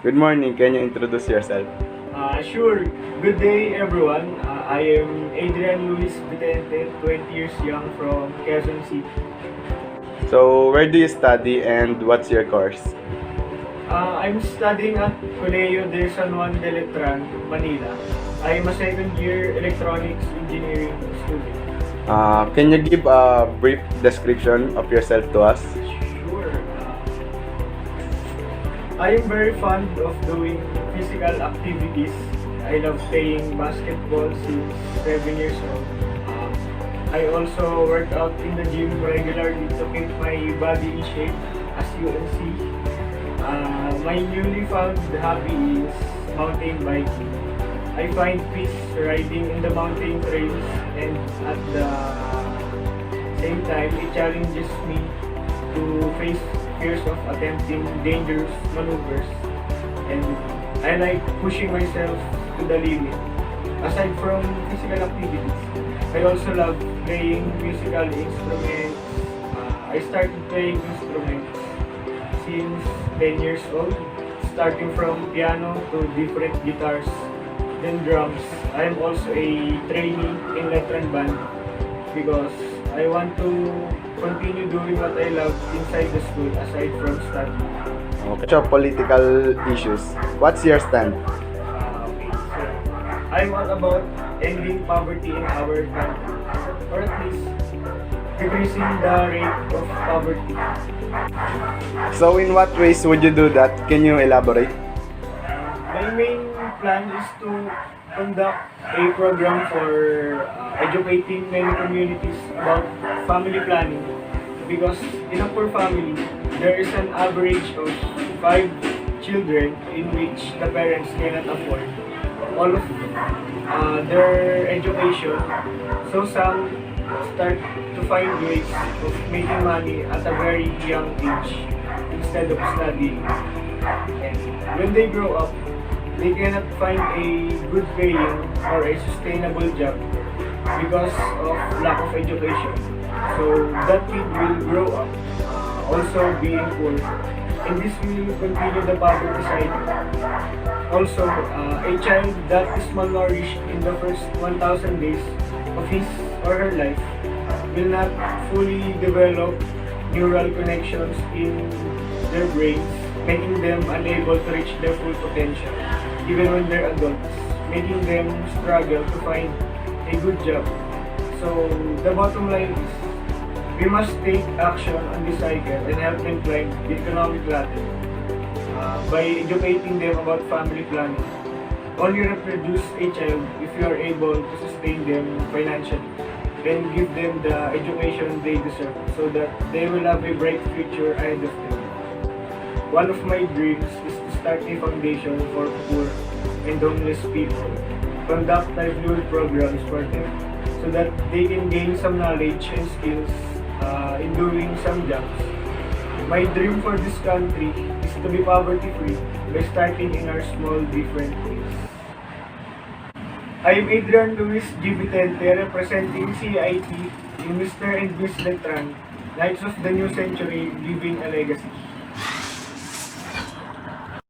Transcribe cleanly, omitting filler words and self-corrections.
Good morning. Can you introduce yourself? Sure. Good day, everyone. I am Adrian Louise Vitente, 20 years young from Quezon City. So, where do you study and what's your course? I'm studying at Colegio de San Juan de Letran, Manila. I am a second year electronics engineering student. Can you give a brief description of yourself to us? Sure. I am very fond of doing physical activities. I love playing basketball since 7 years old. I also work out in the gym regularly to keep my body in shape, as you can see. My newly found hobby is mountain biking. I find peace riding in the mountain trails, and at the same time it challenges me to face fears of attempting dangerous maneuvers, and I like pushing myself to the limit. Aside from physical activities, I also love playing musical instruments. I started playing instruments since 10 years old, starting from piano to different guitars, then drums. I am also a trainee in Letran band because I want to continue doing what I love inside the school aside from studying. Okay. So, political issues. What's your stand? Okay, so I'm all about ending poverty in our country, or at least decreasing the rate of poverty. So, in what ways would you do that? Can you elaborate? My main plan is to conduct a program for educating many communities about family planning, because in a poor family, there is an average of 5 children in which the parents cannot afford all of their education. So some start to find ways of making money at a very young age instead of studying. And when they grow up, they cannot find a good paying or a sustainable job because of lack of education. So that kid will grow up also being poor, and this will continue the poverty cycle. Also, a child that is malnourished in the first 1,000 days of his or her life will not fully develop neural connections in their brains, making them unable to reach their full potential, even when they're adults, making them struggle to find a good job. So, the bottom line is, we must take action on this cycle and help them climb the economic ladder by educating them about family planning. Only reproduce a child if you are able to sustain them financially and give them the education they deserve so that they will have a bright future ahead of them. One of my dreams is to start a foundation for poor and homeless people, conduct livelihood programs for them so that they can gain some knowledge and skills in doing some jobs. My dream for this country is to be poverty-free by starting in our small different ways. I am Adrian Louise G. Vitente, representing CEIT in Mr. and Miss Letran, Knights of the New Century, Living a Legacy.